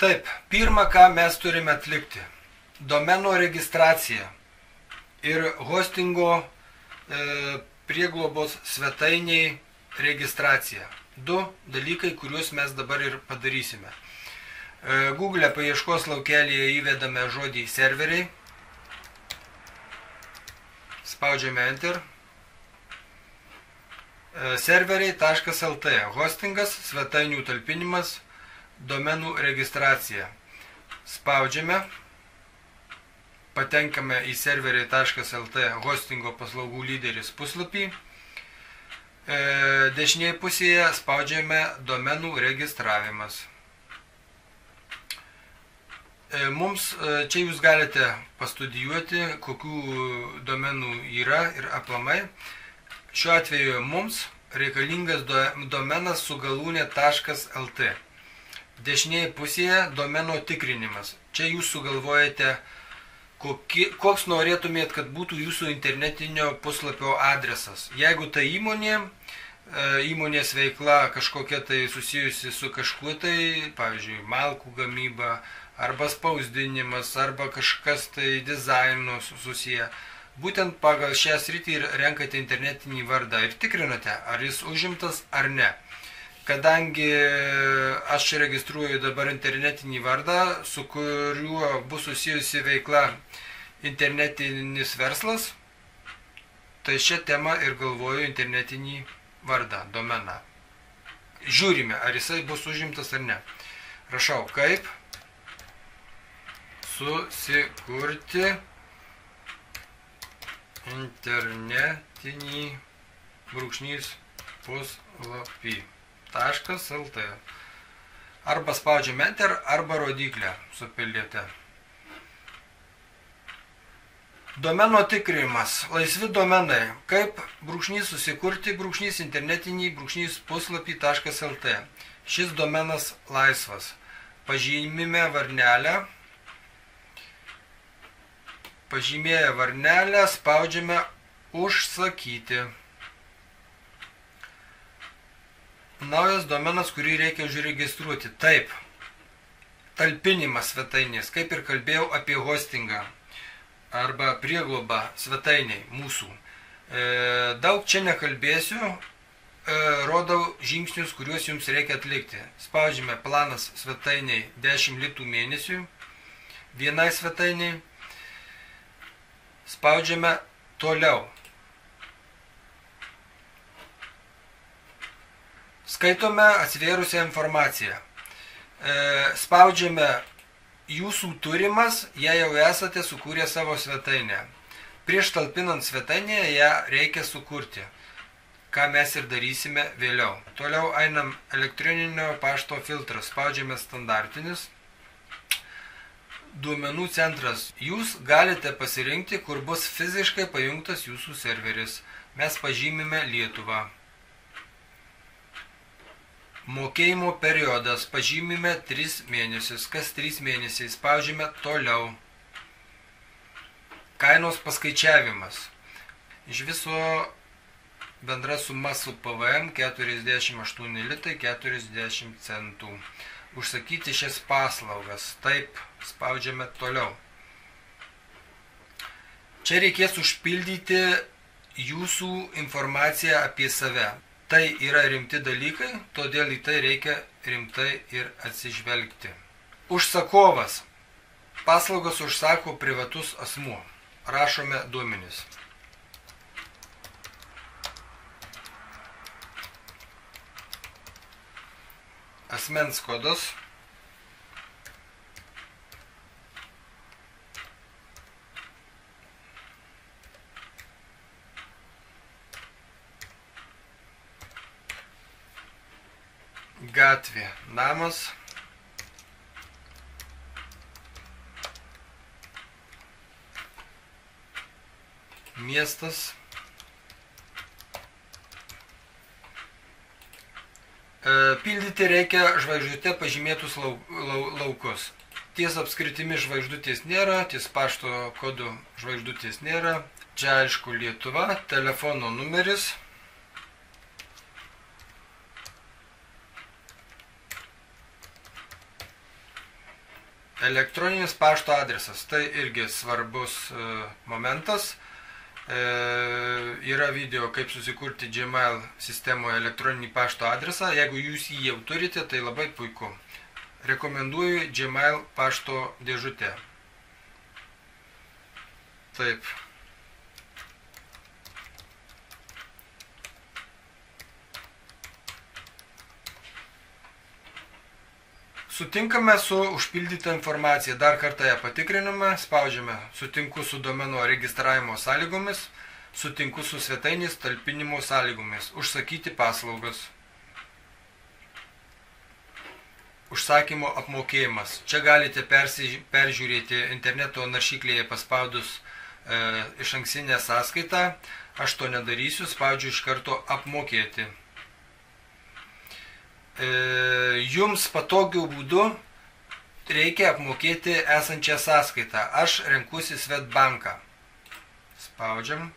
Taip, pirma, ką mes turime atlikti. Domeno registracija ir hostingo prieglobos svetainiai registracija. Du dalykai, kuriuos mes dabar ir padarysime. Google paieškos laukelėje įvedame žodį serveriai. Spaudžiame Enter. Serveriai.lt. Hostingas, svetainių talpinimas, domenų registracija. Spaudžiame. Patenkame į serveriai.lt hostingo paslaugų lyderis puslapį. Dešinėje pusėje spaudžiame domenų registravimas. Mums čia jūs galite pastudijuoti, kokių domenų yra ir aplamai. Šiuo atveju mums reikalingas domenas su galūnė .lt. Dešinėje pusėje domeno tikrinimas. Čia jūs sugalvojate, koks norėtumėt, kad būtų jūsų internetinio puslapio adresas. Jeigu tai įmonės veikla kažkokia tai susijusi su kažkuo tai, pavyzdžiui, malkų gamyba, arba spausdinimas, arba kažkas tai dizaino susiję. Būtent pagal šią sritį ir renkate internetinį vardą ir tikrinate, ar jis užimtas ar ne. Kadangi aš registruoju dabar internetinį vardą, su kuriuo bus susijusi veikla internetinis verslas, tai šią temą ir galvoju internetinį vardą, domeną. Žiūrime, ar jisai bus užimtas ar ne. Rašau, kaip susikurti internetinį puslapį. .lt. Arba spaudžiame Enter, arba rodiklę supildėte. Domeno tikrinimas. Laisvi domenai. Kaip susikurti internetinį puslapį.lt. Šis domenas laisvas. Pažymime varnelę. Pažymėję varnelę spaudžiame užsakyti. Naujas domenas, kurį reikia užregistruoti. Taip, talpinimas svetainės, kaip ir kalbėjau apie hostingą arba prieglobą svetainiai mūsų. Daug čia nekalbėsiu, rodau žingsnius, kuriuos jums reikia atlikti. Spaudžiame planas svetainiai 10 litų mėnesių, vienai svetainiai. Spaudžiame toliau. Skaitome atsivėrusią informaciją. Spaudžiame jūsų turimas, jei jau esate sukūrę savo svetainę. Prieš talpinant svetainę ją reikia sukurti, ką mes ir darysime vėliau. Toliau einam elektroninio pašto filtras. Spaudžiame standartinis. Duomenų centras. Jūs galite pasirinkti, kur bus fiziškai pajungtas jūsų serveris. Mes pažymime Lietuvą. Mokėjimo periodas. Pažymime 3 mėnesius. Kas 3 mėnesiai? Spaudžiame toliau. Kainos paskaičiavimas. Iš viso bendra suma su PVM 48 litai 40 centų. Užsakyti šias paslaugas. Taip, spaudžiame toliau. Čia reikės užpildyti jūsų informaciją apie save. Tai yra rimti dalykai, todėl į tai reikia rimtai ir atsižvelgti. Užsakovas. Paslaugas užsako privatus asmuo. Rašome duomenis. Asmens kodas. Gatvė, namas. Miestas. Pildyti reikia žvaigždute pažymėtus laukus. Ties apskritimi žvaigždutės nėra, ties pašto kodu žvaigždutės nėra. Čia aišku Lietuva, telefono numeris. Elektroninis pašto adresas. Tai irgi svarbus momentas. Yra video, kaip susikurti Gmail sistemoje elektroninį pašto adresą. Jeigu jūs jį jau turite, tai labai puiku. Rekomenduoju Gmail pašto dėžutę. Taip. Sutinkame su užpildyta informacija. Dar kartą ją patikriname, spaudžiame sutinku su domeno registravimo sąlygomis, sutinku su svetainės talpinimo sąlygomis, užsakyti paslaugas. Užsakymo apmokėjimas. Čia galite peržiūrėti interneto naršyklėje paspaudus išankstinę sąskaitą. Aš to nedarysiu, spaudžiu iš karto apmokėti. Jums patogiu būdu reikia apmokėti esančią sąskaitą. Aš renkuosi Swedbanką. Spaudžiam.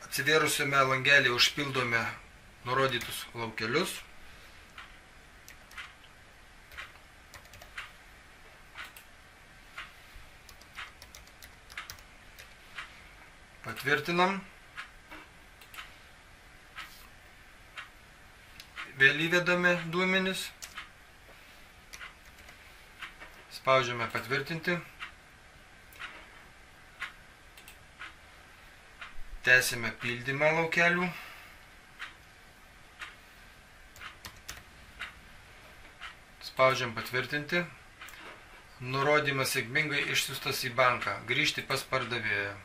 Atsivėrusiame langelį užpildome nurodytus laukelius. Patvirtinam. Vėl įvedame duomenis. Spaudžiame patvirtinti. Tęsime pildymą laukelių. Spaudžiam patvirtinti. Nurodymas sėkmingai išsiųstas į banką. Grįžti pas pardavėją.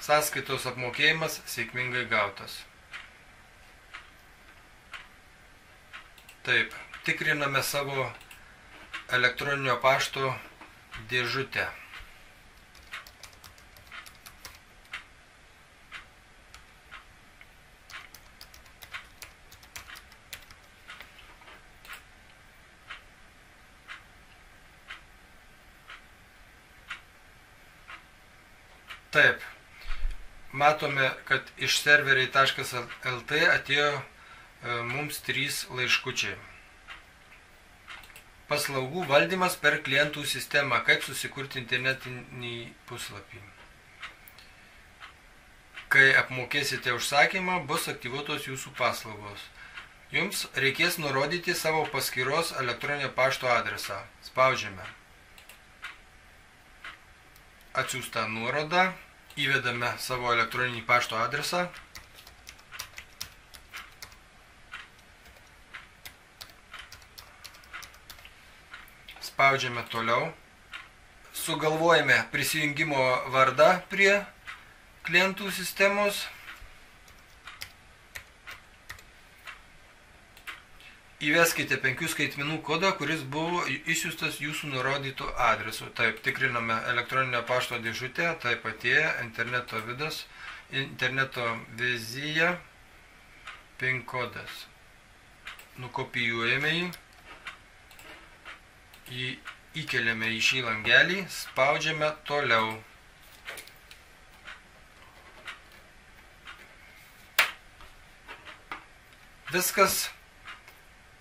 Sąskaitos apmokėjimas sėkmingai gautas. Taip, tikriname savo elektroninio pašto dėžutę. Taip, matome, kad iš serveriai.lt atėjo mums 3 laiškučiai. Paslaugų valdymas per klientų sistemą. Kaip susikurti internetinį puslapį. Kai apmokėsite užsakymą, bus aktyvuotos jūsų paslaugos. Jums reikės nurodyti savo paskyros elektroninio pašto adresą. Spaudžiame. Atsiųstą nuorodą. Įvedame savo elektroninį pašto adresą. Spaudžiame toliau. Sugalvojame prisijungimo vardą prie klientų sistemos. Įveskite 5 skaitmenų kodą, kuris buvo išsiųstas jūsų nurodytų adresu. Taip, tikriname elektroninio pašto dėžutę, taip atėjo interneto vidas, interneto vizija, PIN kodas. Nukopijuojame jį. Jį įkeliame į šį langelį, spaudžiame toliau. Viskas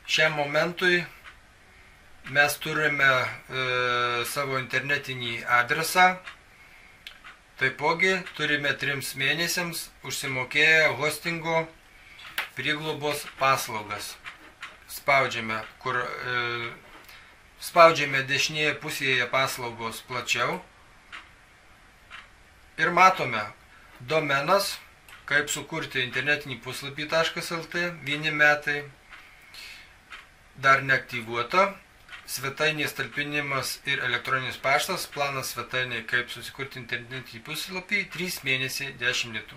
šiam momentui. Mes turime savo internetinį adresą. Taipogi turime 3 mėnesiams užsimokėję hostingo prieglobos paslaugas. Spaudžiame dešinėje pusėje paslaugos plačiau ir matome domenas, kaip sukurti internetinį puslapį.lt, 1 metai, dar neaktyvuota, svetainės talpinimas ir elektroninis paštas, planas svetainė, kaip susikurti internetinį puslapį, 3 mėnesiai, 10 litų.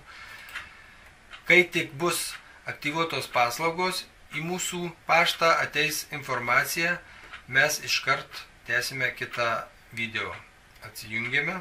Kai tik bus aktyvuotos paslaugos, į mūsų paštą ateis informacija. Mes iškart tęsime kitą video. Atsijungiame.